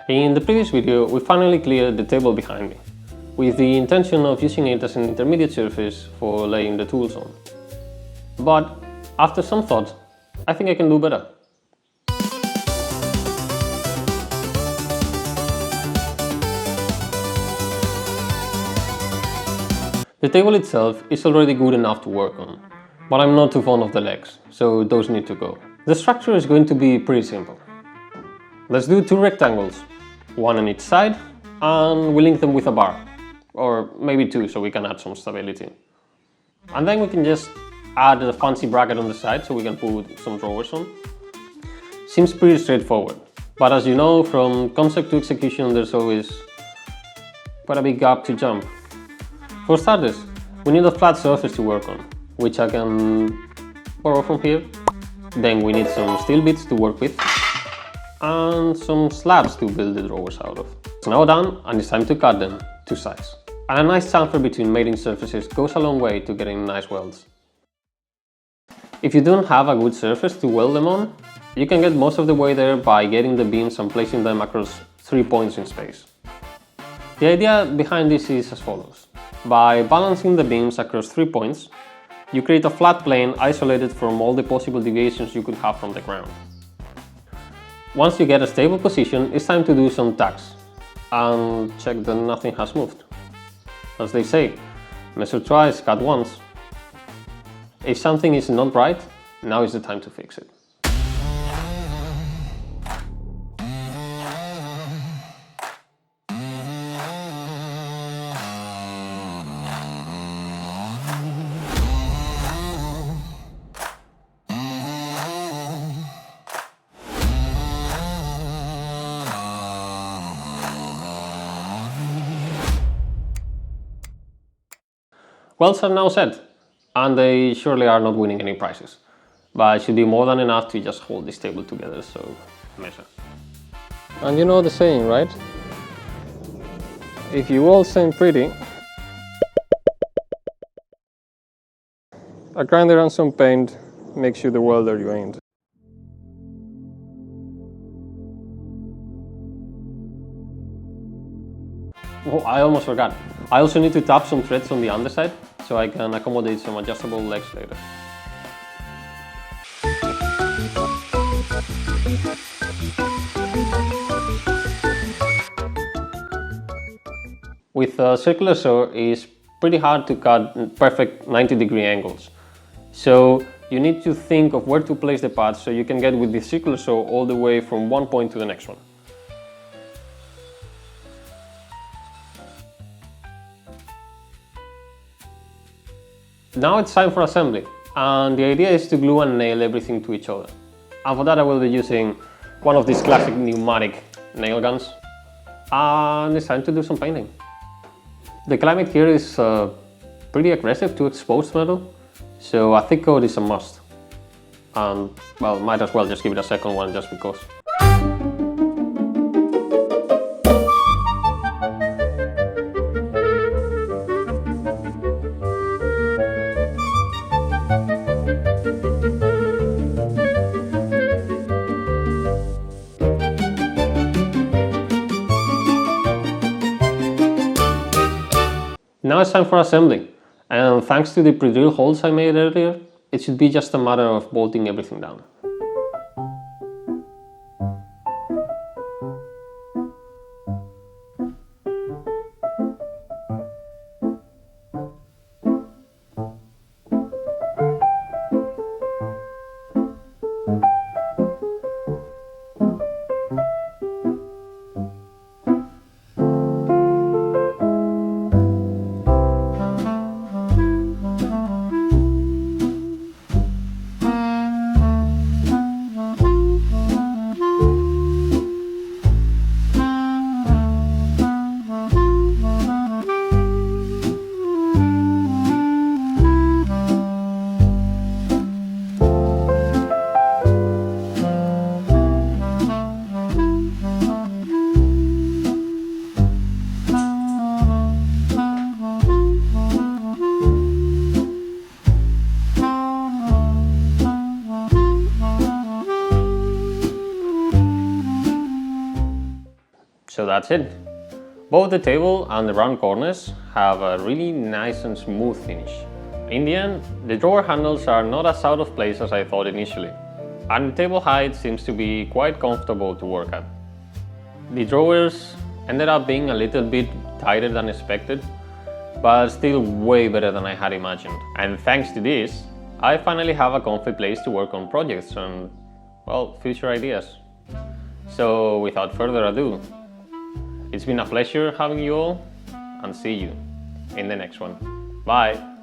In the previous video, we finally cleared the table behind me, with the intention of using it as an intermediate surface for laying the tools on. But after some thought, I think I can do better. The table itself is already good enough to work on, but I'm not too fond of the legs, so those need to go. The structure is going to be pretty simple. Let's do two rectangles, one on each side, and we link them with a bar, or maybe two so we can add some stability. And then we can just add a fancy bracket on the side so we can put some drawers on. Seems pretty straightforward, but as you know, from concept to execution there's always quite a big gap to jump. For starters, we need a flat surface to work on, which I can borrow from here. Then we need some steel bits to work with, and some slabs to build the drawers out of. It's now done, and it's time to cut them to size. And a nice chamfer between mating surfaces goes a long way to getting nice welds. If you don't have a good surface to weld them on, you can get most of the way there by getting the beams and placing them across 3 points in space. The idea behind this is as follows. By balancing the beams across 3 points, you create a flat plane isolated from all the possible deviations you could have from the ground. Once you get a stable position, it's time to do some tacks and check that nothing has moved. As they say, measure twice, cut once. If something is not right, now is the time to fix it. Welds are now set, and they surely are not winning any prizes, but it should be more than enough to just hold this table together, so measure. And you know the saying, right? If you all seem pretty, a grinder and some paint makes you the welder you ain't. Oh, I almost forgot. I also need to tap some threads on the underside so I can accommodate some adjustable legs later. With a circular saw, it's pretty hard to cut perfect 90-degree angles. So you need to think of where to place the parts so you can get with the circular saw all the way from one point to the next one. Now it's time for assembly, and the idea is to glue and nail everything to each other. And for that I will be using one of these classic pneumatic nail guns, and it's time to do some painting. The climate here is pretty aggressive to exposed metal, so a thick coat is a must. And well, might as well just give it a second one just because. Now it's time for assembly, and thanks to the pre-drill holes I made earlier, it should be just a matter of bolting everything down. So that's it. Both the table and the round corners have a really nice and smooth finish. In the end, the drawer handles are not as out of place as I thought initially, and the table height seems to be quite comfortable to work at. The drawers ended up being a little bit tighter than expected, but still way better than I had imagined. And thanks to this, I finally have a comfy place to work on projects and, well, future ideas. So without further ado, it's been a pleasure having you all, and see you in the next one. Bye!